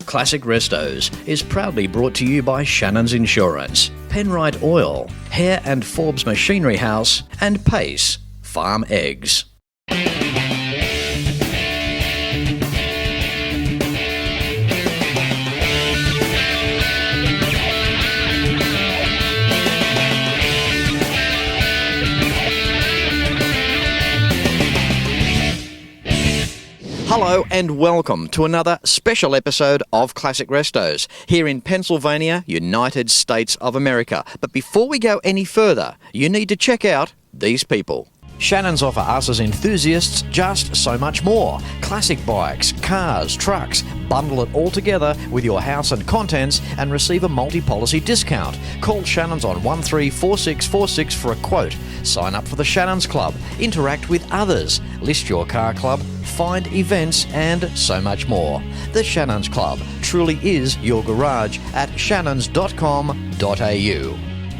Classic Restos is proudly brought to you by Shannons Insurance, Penrite Oil, Hare and Forbes Machinery House, and Pace Farm Eggs. Hello and welcome to another special episode of Classic Restos here in Pennsylvania, United States of America. But before we go any further, you need to check out these people. Shannons offer us as enthusiasts just so much more. Classic bikes, cars, trucks. Bundle it all together with your house and contents and receive a multi-policy discount. Call Shannons on 134646 for a quote. Sign up for the Shannons Club. Interact with others. List your car club. Find events and so much more. The Shannons Club truly is your garage at shannons.com.au.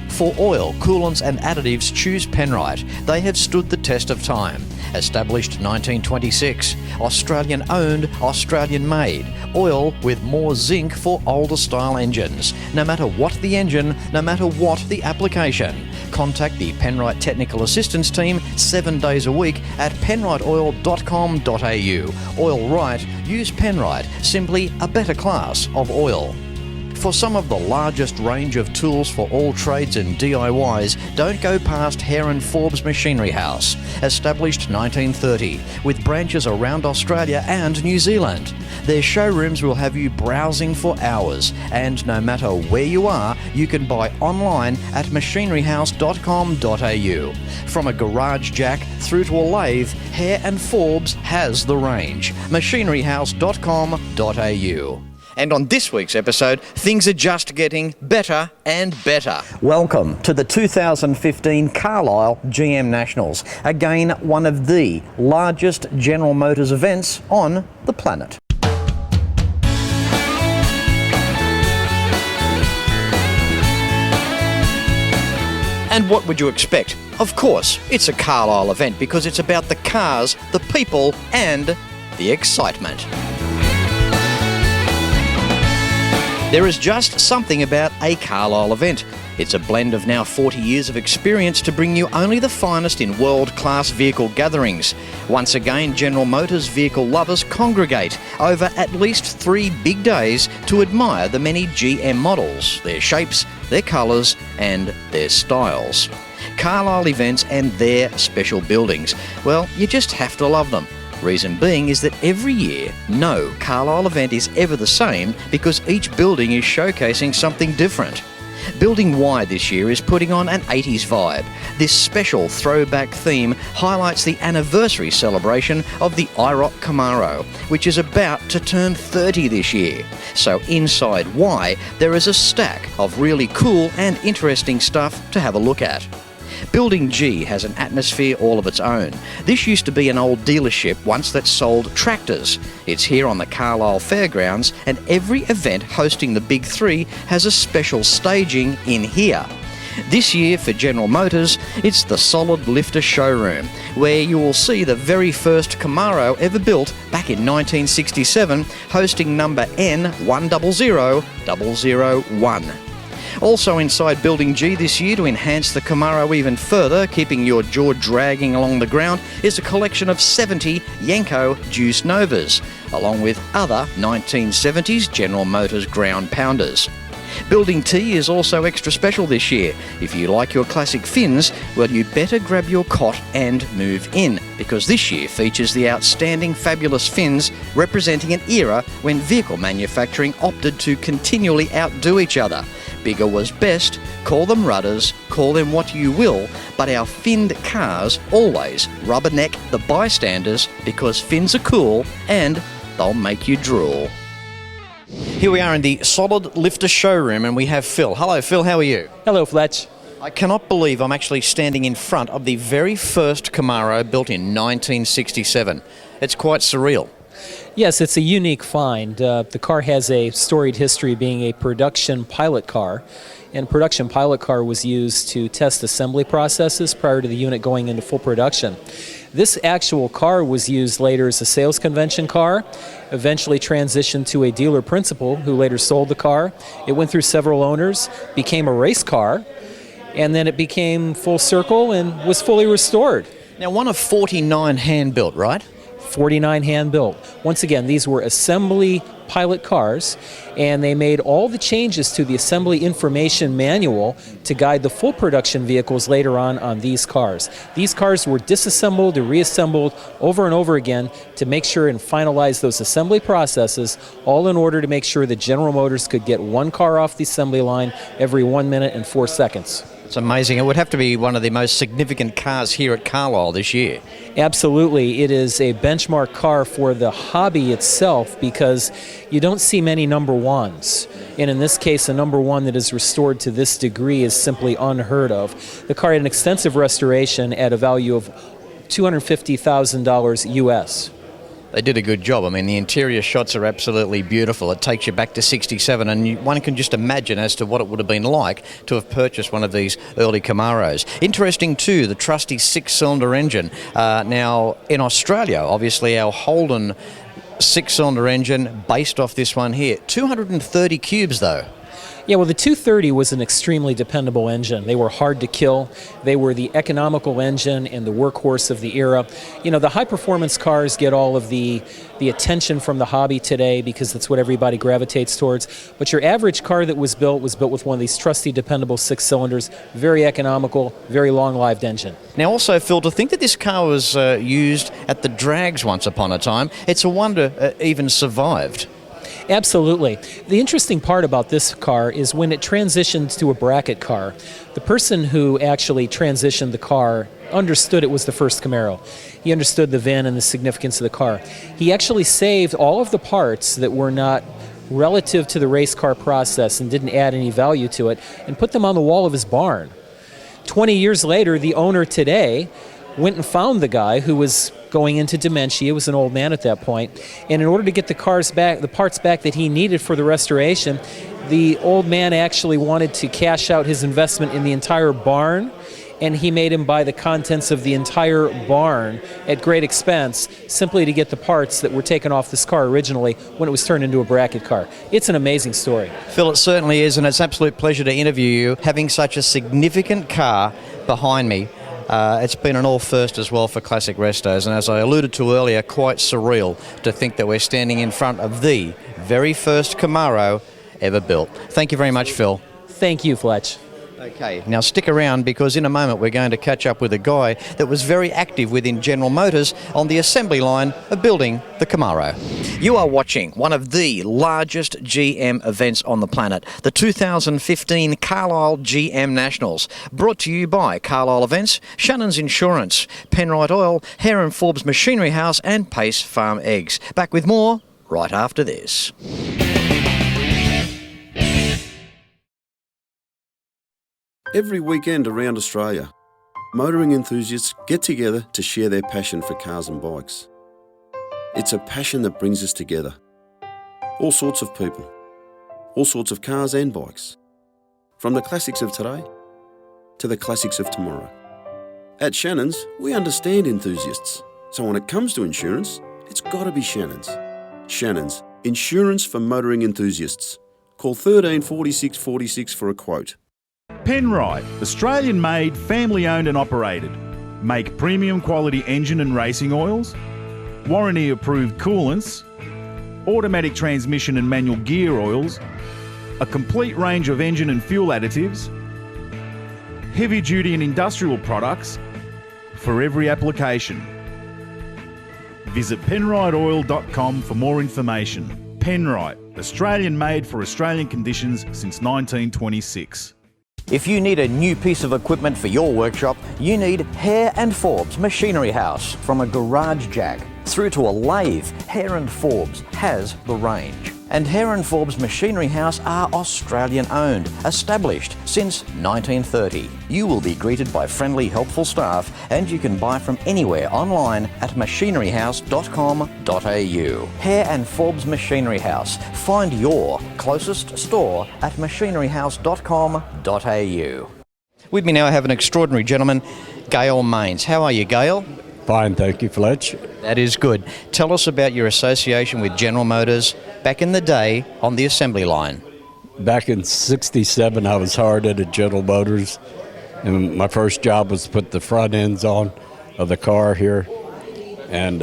For oil, coolants and additives, choose Penrite. They have stood the test of time. Established 1926. Australian owned, Australian made. Oil with more zinc for older style engines. No matter what the engine, no matter what the application. Contact the Penrite Technical Assistance Team 7 days a week at penriteoil.com.au. Oil right, use Penrite. Simply a better class of oil. For some of the largest range of tools for all trades and DIYs, don't go past Hare and Forbes Machinery House. Established 1930, with branches around Australia and New Zealand. Their showrooms will have you browsing for hours, and no matter where you are, you can buy online at machineryhouse.com.au. From a garage jack through to a lathe, Hare and Forbes has the range. machineryhouse.com.au. And on this week's episode, things are just getting better and better. Welcome to the 2015 Carlisle GM Nationals. Again, one of the largest General Motors events on the planet. And what would you expect? Of course, it's a Carlisle event because it's about the cars, the people, and the excitement. There is just something about a Carlisle event. It's a blend of now 40 years of experience to bring you only the finest in world-class vehicle gatherings. Once again, General Motors vehicle lovers congregate over at least 3 big days to admire the many GM models, their shapes, their colours and their styles. Carlisle events and their special buildings, well, you just have to love them. Reason being is that every year, no Carlisle event is ever the same because each building is showcasing something different. Building Y this year is putting on an 80s vibe. This special throwback theme highlights the anniversary celebration of the IROC Camaro, which is about to turn 30 this year. So inside Y, there is a stack of really cool and interesting stuff to have a look at. Building G has an atmosphere all of its own. This used to be an old dealership once that sold tractors. It's here on the Carlisle Fairgrounds, and every event hosting the Big Three has a special staging in here. This year for General Motors, it's the Solid Lifter Showroom, where you will see the very first Camaro ever built back in 1967, hosting number N100001. Also inside Building G this year to enhance the Camaro even further, keeping your jaw dragging along the ground, is a collection of 70 Yenko Deuce Novas, along with other 1970s General Motors ground pounders. Building T is also extra special this year. If you like your classic fins, well, you better grab your cot and move in, because this year features the outstanding fabulous fins representing an era when vehicle manufacturing opted to continually outdo each other. Bigger was best, call them rudders, call them what you will, but our finned cars always rubberneck the bystanders because fins are cool and they'll make you drool. Here we are in the Solid Lifter Showroom and we have Phil. Hello Phil, how are you? Hello Fletch. I cannot believe I'm actually standing in front of the very first Camaro built in 1967. It's quite surreal. Yes, it's a unique find. The car has a storied history being a production pilot car, and production pilot car was used to test assembly processes prior to the unit going into full production. This actual car was used later as a sales convention car, eventually transitioned to a dealer principal who later sold the car. It went through several owners, became a race car, and then it became full circle and was fully restored. Now, one of 49 hand-built, right? 49 hand-built. Once again, these were assembly pilot cars, and they made all the changes to the assembly information manual to guide the full production vehicles later on these cars. These cars were disassembled and reassembled over and over again to make sure and finalize those assembly processes, all in order to make sure that General Motors could get one car off the assembly line every 1 minute and 4 seconds. It's amazing. It would have to be one of the most significant cars here at Carlisle this year. Absolutely. It is a benchmark car for the hobby itself because you don't see many number ones. And in this case, a number one that is restored to this degree is simply unheard of. The car had an extensive restoration at a value of $250,000 US. They did a good job. I mean, the interior shots are absolutely beautiful. It takes you back to 67, and one can just imagine as to what it would have been like to have purchased one of these early Camaros. Interesting too, the trusty 6-cylinder engine. Now, in Australia, obviously our Holden 6-cylinder engine based off this one here. 230 cubes though. Yeah, well, the 230 was an extremely dependable engine. They were hard to kill. They were the economical engine and the workhorse of the era. You know, the high-performance cars get all of the attention from the hobby today because that's what everybody gravitates towards. But your average car that was built with one of these trusty, dependable 6-cylinders, very economical, very long-lived engine. Now, also, Phil, to think that this car was used at the drags once upon a time, it's a wonder it even survived. Absolutely. The interesting part about this car is when it transitioned to a bracket car, the person who actually transitioned the car understood it was the first Camaro. He understood the VIN and the significance of the car. He actually saved all of the parts that were not relative to the race car process and didn't add any value to it and put them on the wall of his barn. 20 years later, the owner today went and found the guy who was going into dementia, was an old man at that point, and in order to get the parts back that he needed for the restoration, the old man actually wanted to cash out his investment in the entire barn, and he made him buy the contents of the entire barn at great expense simply to get the parts that were taken off this car originally when it was turned into a bracket car. It's an amazing story. Phil, it certainly is, and it's an absolute pleasure to interview you, having such a significant car behind me. It's been an all-first as well for Classic Restos, and as I alluded to earlier, quite surreal to think that we're standing in front of the very first Camaro ever built. Thank you very much, Phil. Thank you, Fletch. Okay, now stick around because in a moment we're going to catch up with a guy that was very active within General Motors on the assembly line of building the Camaro. You are watching one of the largest GM events on the planet, the 2015 Carlisle GM Nationals, brought to you by Carlisle Events, Shannons Insurance, Penrite Oil, Hare & Forbes Machinery House and Pace Farm Eggs. Back with more right after this. Every weekend around Australia, motoring enthusiasts get together to share their passion for cars and bikes. It's a passion that brings us together. All sorts of people, all sorts of cars and bikes, from the classics of today to the classics of tomorrow. At Shannons, we understand enthusiasts, so when it comes to insurance, it's got to be Shannons. Shannons, insurance for motoring enthusiasts. Call 13 46 46 for a quote. Penrite, Australian-made, family-owned and operated. Make premium quality engine and racing oils, warranty-approved coolants, automatic transmission and manual gear oils, a complete range of engine and fuel additives, heavy-duty and industrial products for every application. Visit penriteoil.com for more information. Penrite, Australian-made for Australian conditions since 1926. If you need a new piece of equipment for your workshop, you need Hare & Forbes Machinery House. From a garage jack through to a lathe, Hare & Forbes has the range. And Hare and Forbes Machinery House are Australian owned, established since 1930. You will be greeted by friendly, helpful staff, and you can buy from anywhere online at machineryhouse.com.au. Hare and Forbes Machinery House. Find your closest store at machineryhouse.com.au. With me now I have an extraordinary gentleman, Gail Mains. How are you, Gail? Fine, thank you, Fletch. That is good. Tell us about your association with General Motors back in the day on the assembly line. Back in '67, I was hired at General Motors, and my first job was to put the front ends on of the car here. And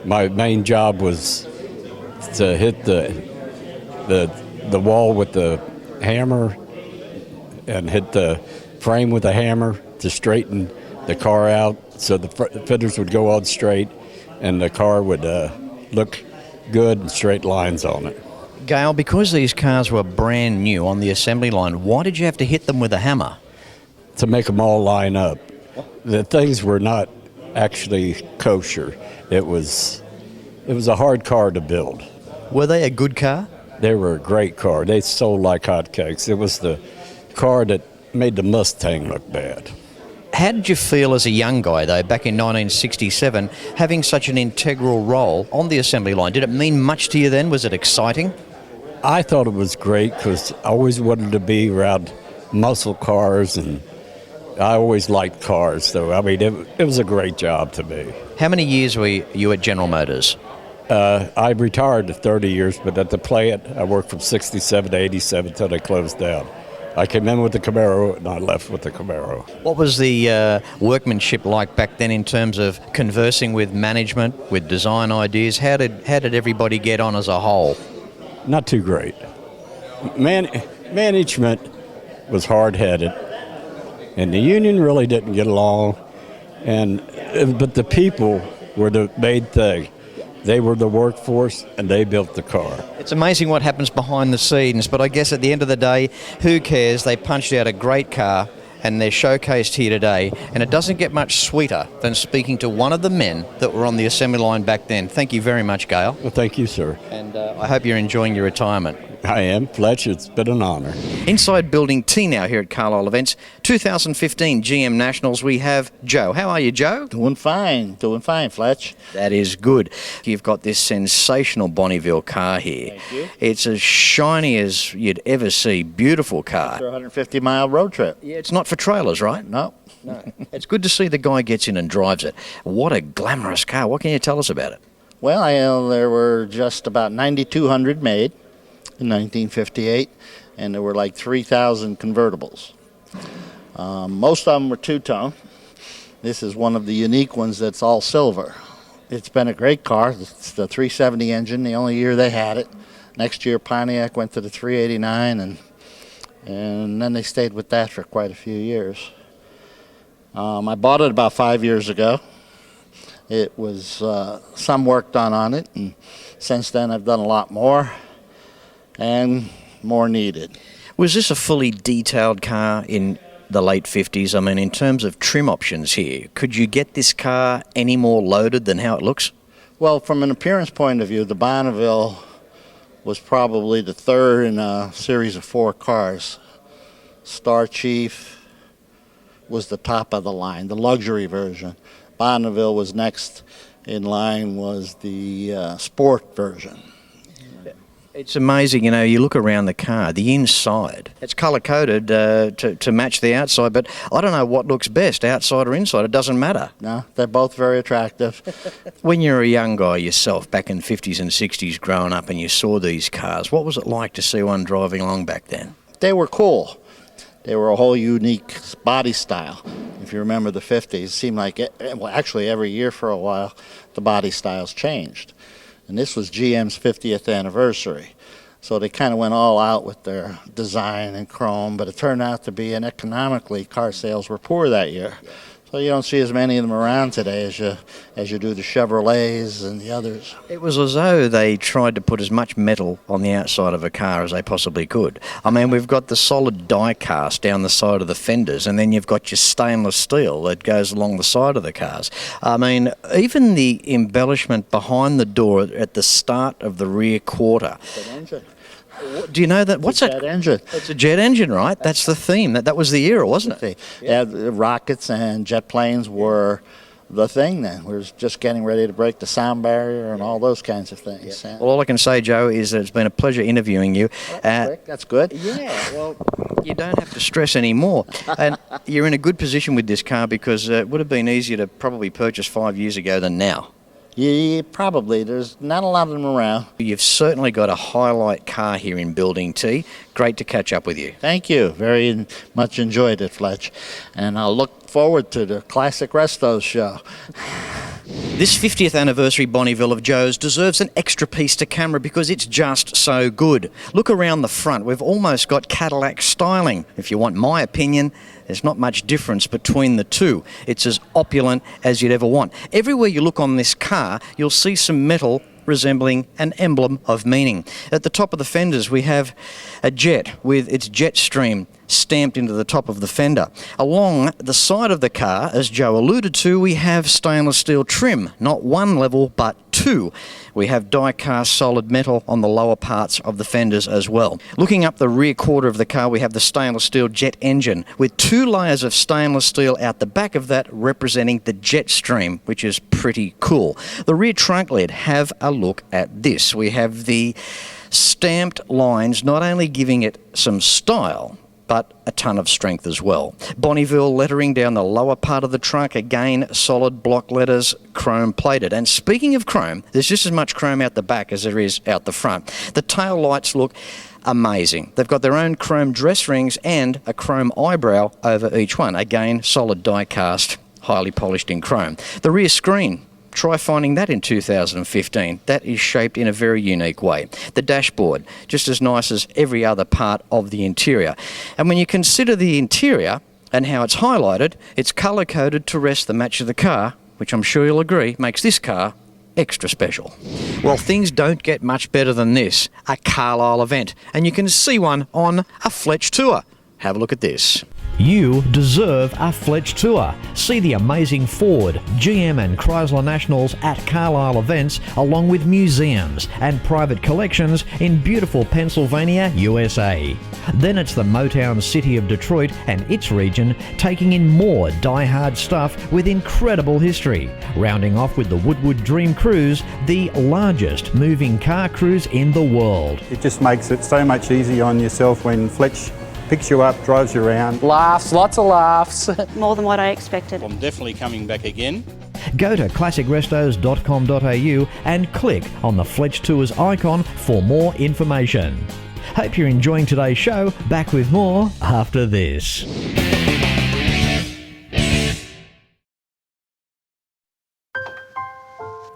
my main job was to hit the wall with the hammer and hit the frame with a hammer to straighten the car out so the fenders would go on straight and the car would look good and straight lines on it. Gail, because these cars were brand new on the assembly line, why did you have to hit them with a hammer? To make them all line up. The things were not actually kosher. It was a hard car to build. Were they a good car? They were a great car. They sold like hotcakes. It was the car that made the Mustang look bad. How did you feel as a young guy, though, back in 1967, having such an integral role on the assembly line? Did it mean much to you then? Was it exciting? I thought it was great because I always wanted to be around muscle cars, and I always liked cars. So, I mean, it was a great job to me. How many years were you at General Motors? I retired to 30 years, but at the plant, I worked from 67 to 87 until they closed down. I came in with the Camaro, and I left with the Camaro. What was the workmanship like back then in terms of conversing with management, with design ideas? How did everybody get on as a whole? Not too great. Management was hard-headed, and the union really didn't get along. But the people were the main thing. They were the workforce, and they built the car. It's amazing what happens behind the scenes, but I guess at the end of the day, who cares? They punched out a great car, and they're showcased here today, and it doesn't get much sweeter than speaking to one of the men that were on the assembly line back then. Thank you very much, Gail. Well, thank you, sir. And I hope you're enjoying your retirement. I am. Fletch, it's been an honor. Inside Building T now here at Carlisle Events, 2015 GM Nationals, we have Joe. How are you, Joe? Doing fine, Fletch. That is good. You've got this sensational Bonneville car here. Thank you. It's as shiny as you'd ever see. Beautiful car. For a 150-mile road trip. Yeah, it's not for trailers, right? No. It's good to see the guy gets in and drives it. What a glamorous car. What can you tell us about it? Well, there were just about 9,200 made in 1958, and there were like 3,000 convertibles. Most of them were two-tone. This is one of the unique ones that's all silver. It's been a great car. It's the 370 engine, the only year they had it. Next year, Pontiac went to the 389, and then they stayed with that for quite a few years. I bought it about 5 years ago. It was some work done on it, and since then I've done a lot more, and more needed. Was this a fully detailed car in the late 50s? I mean, in terms of trim options here, could you get this car any more loaded than how it looks? Well, from an appearance point of view, the Bonneville was probably the third in a series of 4 cars. Star Chief was the top of the line, the luxury version. Bonneville was next in line, was the sport version. It's amazing, you know, you look around the car, the inside, it's colour-coded to match the outside, but I don't know what looks best, outside or inside, it doesn't matter. No, they're both very attractive. When you were a young guy yourself, back in the 50s and 60s growing up, and you saw these cars, what was it like to see one driving along back then? They were cool. They were a whole unique body style. If you remember the 50s, it seemed like, actually every year for a while, the body styles changed. And this was GM's 50th anniversary. So they kind of went all out with their design and chrome, but it turned out to be, and economically, car sales were poor that year. So you don't see as many of them around today as you do the Chevrolets and the others. It was as though they tried to put as much metal on the outside of a car as they possibly could. I mean, we've got the solid die cast down the side of the fenders, and then you've got your stainless steel that goes along the side of the cars. I mean, even the embellishment behind the door at the start of the rear quarter. Do you know that? What's that? Jet engine. It's a jet engine, right? That's the theme. That was the era, wasn't it? Yeah, the rockets and jet planes were the thing then. We were just getting ready to break the sound barrier and all those kinds of things. Well, all I can say, Joe, is that it's been a pleasure interviewing you. That's good. Yeah, well, you don't have to stress anymore. And you're in a good position with this car because it would have been easier to probably purchase 5 years ago than now. Yeah, probably. There's not a lot of them around. You've certainly got a highlight car here in Building T. Great to catch up with you. Thank you. Very much enjoyed it, Fletch. And I'll look forward to the Classic Restos show. This 50th anniversary Bonneville of Joe's deserves an extra piece to camera because it's just so good. Look around the front. We've almost got Cadillac styling. If you want my opinion, there's not much difference between the two. It's as opulent as you'd ever want. Everywhere you look on this car, you'll see some metal resembling an emblem of meaning. At the top of the fenders, we have a jet with its jet stream stamped into the top of the fender. Along the side of the car, as Joe alluded to, we have stainless steel trim, not one level but two. We have die-cast solid metal on the lower parts of the fenders as well. Looking up the rear quarter of the car, we have the stainless steel jet engine with 2 layers of stainless steel out the back of that representing the jet stream, which is pretty cool. The rear trunk lid, have a look at this. We have the stamped lines not only giving it some style, but a ton of strength as well. Bonneville lettering down the lower part of the trunk, again solid block letters, chrome plated. And speaking of chrome, there's just as much chrome out the back as there is out the front. The tail lights look amazing. They've got their own chrome dress rings and a chrome eyebrow over each one. Again, solid die cast, highly polished in chrome. The rear screen, try finding that in 2015. That is shaped in a very unique way. The dashboard, just as nice as every other part of the interior. And when you consider the interior and how it's highlighted, it's colour-coded to rest the match of the car, which I'm sure you'll agree makes this car extra special. Well, things don't get much better than this, a Carlisle event. And you can see one on a Fletch tour. Have a look at this. You deserve a Fletch tour. See the amazing Ford, GM and Chrysler Nationals at Carlisle events, along with museums and private collections in beautiful Pennsylvania, USA. Then it's the Motown city of Detroit and its region taking in more die-hard stuff with incredible history. Rounding off with the Woodward Dream Cruise, the largest moving car cruise in the world. It just makes it so much easier on yourself when Fletch picks you up, drives you around. Laughs, lots of laughs. More than what I expected. I'm definitely coming back again. Go to classicrestos.com.au and click on the Fletch Tours icon for more information. Hope you're enjoying today's show. Back with more after this.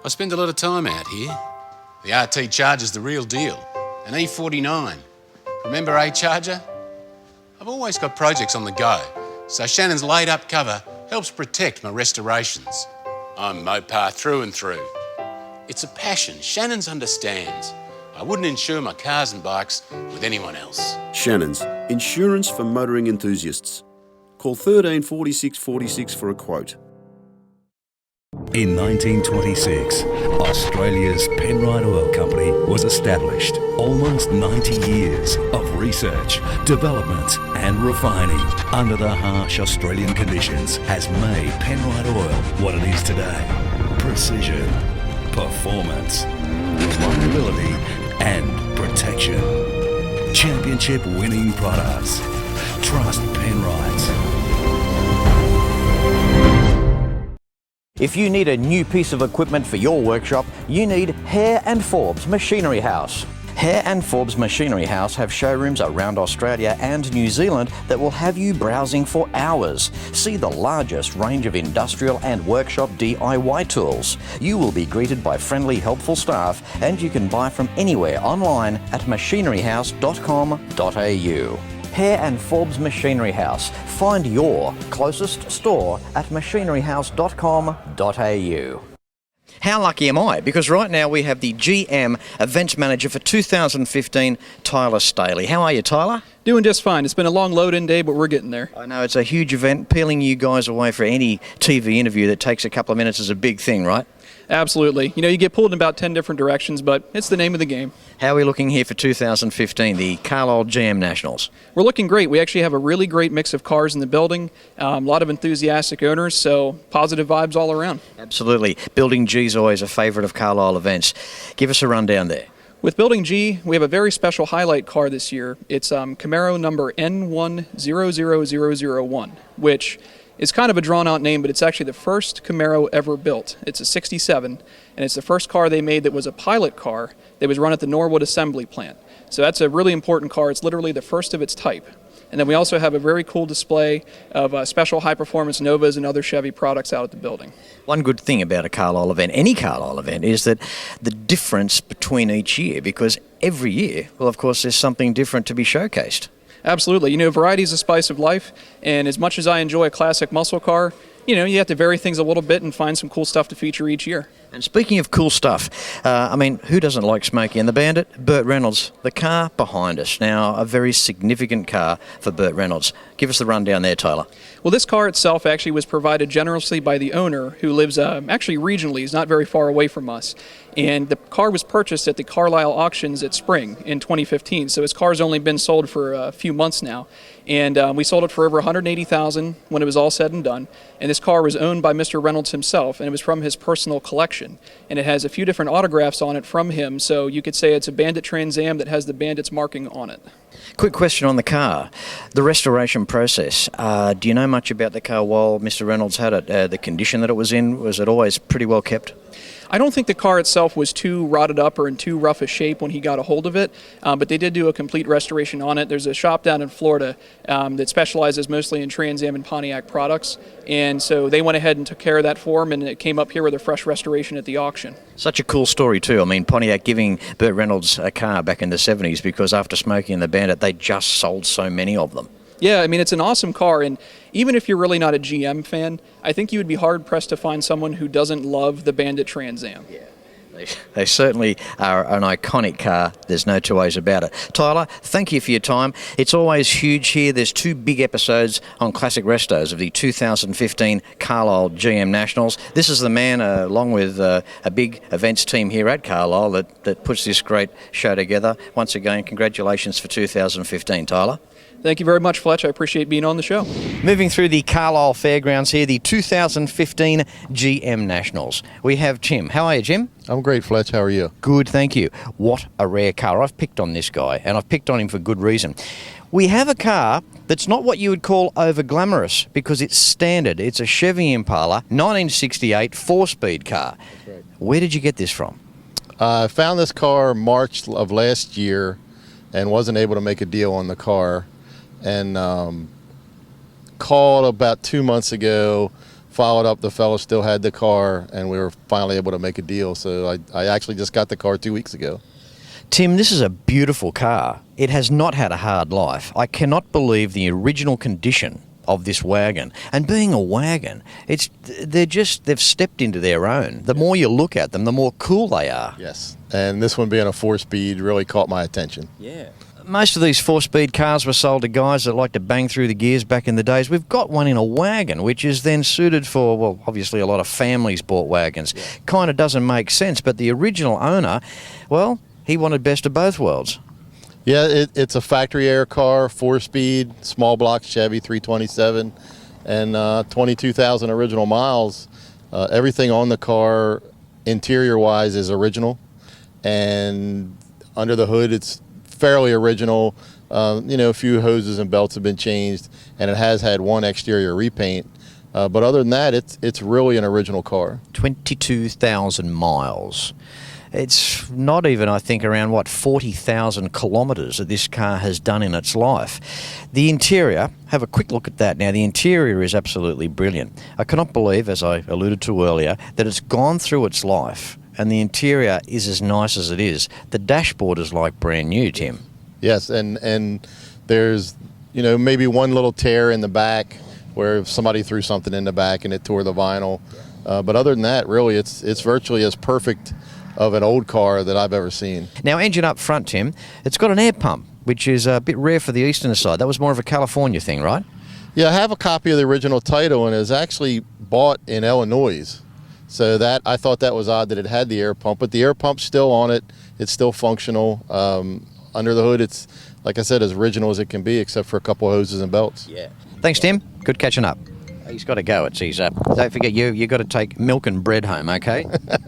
I spend a lot of time out here. The RT Charger's the real deal. An E49. Remember A-Charger? I've always got projects on the go, so Shannons laid-up cover helps protect my restorations. I'm Mopar through and through. It's a passion Shannons understands. I wouldn't insure my cars and bikes with anyone else. Shannons, insurance for motoring enthusiasts. Call 13 46 46 for a quote. In 1926, Australia's Penrite Oil Company was established. Almost 90 years of research, development and refining under the harsh Australian conditions has made Penrite Oil what it is today. Precision, performance, reliability and protection. Championship winning products. Trust Penrite. If you need a new piece of equipment for your workshop, you need Hare and Forbes Machinery House. Hare and Forbes Machinery House have showrooms around Australia and New Zealand that will have you browsing for hours. See the largest range of industrial and workshop DIY tools. You will be greeted by friendly, helpful staff, and you can buy from anywhere online at machineryhouse.com.au. Hare and Forbes Machinery House. Find your closest store at machineryhouse.com.au. How lucky am I? Because right now we have the GM Events Manager for 2015, Tyler Staley. How are you, Tyler? Doing just fine. It's been a long load-in day, but we're getting there. I know it's a huge event. Peeling you guys away for any TV interview that takes a couple of minutes is a big thing, right? Absolutely. You know, you get pulled in about 10 different directions, but it's the name of the game. How are we looking here for 2015, the Carlisle GM Nationals? We're looking great. We actually have a really great mix of cars in the building, a lot of enthusiastic owners, so positive vibes all around. Absolutely. Building G is always a favourite of Carlisle events. Give us a rundown there. With Building G, we have a very special highlight car this year. It's Camaro number N100001, which is kind of a drawn-out name, but it's actually the first Camaro ever built. It's a 67, and it's the first car they made that was a pilot car that was run at the Norwood Assembly Plant. So that's a really important car. It's literally the first of its type. And then we also have a very cool display of special high-performance Novas and other Chevy products out at the building. One good thing about a Carlisle event, any Carlisle event, is that the difference between each year, because every year, well, of course, there's something different to be showcased. Absolutely. You know, variety is the spice of life, and as much as I enjoy a classic muscle car, you know, you have to vary things a little bit and find some cool stuff to feature each year. And speaking of cool stuff, I mean, who doesn't like Smokey and the Bandit? Burt Reynolds, the car behind us. Now, a very significant car for Burt Reynolds. Give us the rundown there, Tyler. Well, this car itself actually was provided generously by the owner, who lives actually regionally. He's not very far away from us. And the car was purchased at the Carlisle auctions at Spring in 2015. So his car's only been sold for a few months now. And we sold it for over $180,000 when it was all said and done. And this car was owned by Mr. Reynolds himself, and it was from his personal collection. And it has a few different autographs on it from him, so you could say it's a Bandit Trans Am that has the Bandit's marking on it. Quick question on the car. The restoration process. Do you know much about the car while Mr. Reynolds had it? The condition that it was in, was it always pretty well kept? I don't think the car itself was too rotted up or in too rough a shape when he got a hold of it, but they did do a complete restoration on it. There's a shop down in Florida that specializes mostly in Trans Am and Pontiac products, and so they went ahead and took care of that for him, and it came up here with a fresh restoration at the auction. Such a cool story too. I mean, Pontiac giving Burt Reynolds a car back in the 70s because after Smokey and the Bandit, they just sold so many of them. Yeah, I mean, it's an awesome car, and even if you're really not a GM fan, I think you would be hard-pressed to find someone who doesn't love the Bandit Trans Am. Yeah, they certainly are an iconic car. There's no two ways about it. Tyler, thank you for your time. It's always huge here. There's 2 big episodes on Classic Restos of the 2015 Carlisle GM Nationals. This is the man, along with a big events team here at Carlisle, that puts this great show together. Once again, congratulations for 2015, Tyler. Thank you very much, Fletch. I appreciate being on the show. Moving through the Carlisle Fairgrounds here, the 2015 GM Nationals. We have Jim. How are you, Jim? I'm great, Fletch. How are you? Good, thank you. What a rare car. I've picked on this guy, and I've picked on him for good reason. We have a car that's not what you would call over-glamorous because it's standard. It's a Chevy Impala, 1968 4-speed car. That's right. Where did you get this from? I found this car March of last year and wasn't able to make a deal on the car. And called about 2 months ago, followed up, the fellow still had the car, and we were finally able to make a deal. So I actually just got the car 2 weeks ago. Tim, this is a beautiful car. It has not had a hard life. I cannot believe the original condition of this wagon. And being a wagon, they've stepped into their own. The more you look at them, the more cool they are. Yes, and this one being a 4-speed really caught my attention. Yeah. Most of these 4-speed cars were sold to guys that like to bang through the gears back in the days. We've got one in a wagon, which is then suited for, well, obviously a lot of families bought wagons. Yeah. Kind of doesn't make sense, but the original owner, well, he wanted best of both worlds. Yeah, it's a factory air car, 4-speed, small block Chevy 327, and 22,000 original miles. Everything on the car, interior-wise, is original, and under the hood, it's fairly original. A few hoses and belts have been changed, and it has had one exterior repaint. But other than that, it's really an original car. 22,000 miles. It's not even, I think, around, 40,000 kilometres that this car has done in its life. The interior, have a quick look at that now. The interior is absolutely brilliant. I cannot believe, as I alluded to earlier, that it's gone through its life and the interior is as nice as it is. The dashboard is like brand new, Tim. Yes, and there's maybe one little tear in the back where somebody threw something in the back and it tore the vinyl. But other than that, really, it's virtually as perfect of an old car that I've ever seen. Now, engine up front, Tim, it's got an air pump, which is a bit rare for the eastern side. That was more of a California thing, right? Yeah, I have a copy of the original title, and it was actually bought in Illinois. So I thought that was odd that it had the air pump, but the air pump's still on it. It's still functional. Under the hood, it's, like I said, as original as it can be, except for a couple of hoses and belts. Yeah. Thanks, Tim. Good catching up. He's got to go. Don't forget, you got to take milk and bread home, okay?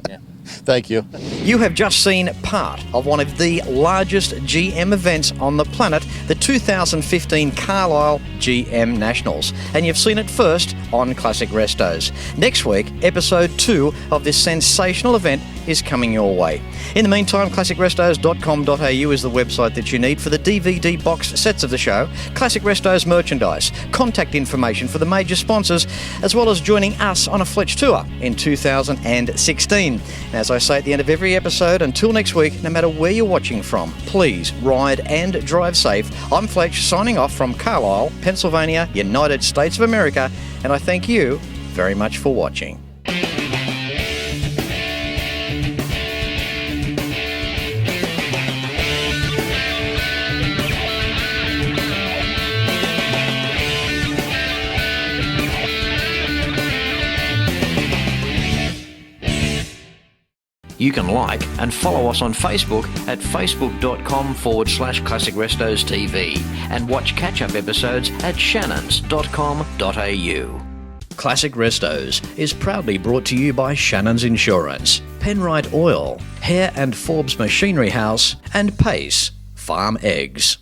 Yeah. Thank you. You have just seen part of one of the largest GM events on the planet, the 2015 Carlisle GM Nationals. And you've seen it first on Classic Restos. Next week, episode 2 of this sensational event is coming your way. In the meantime, classicrestos.com.au is the website that you need for the DVD box sets of the show, Classic Restos merchandise, contact information for the major sponsors, as well as joining us on a Fletch tour in 2016. As I say at the end of every episode, until next week, no matter where you're watching from, please ride and drive safe. I'm Fletch, signing off from Carlisle, Pennsylvania, United States of America, and I thank you very much for watching. You can like and follow us on Facebook at facebook.com/ClassicRestosTV and watch catch-up episodes at shannons.com.au. Classic Restos is proudly brought to you by Shannons Insurance, Penrite Oil, Hare and Forbes Machinery House, and Pace Farm Eggs.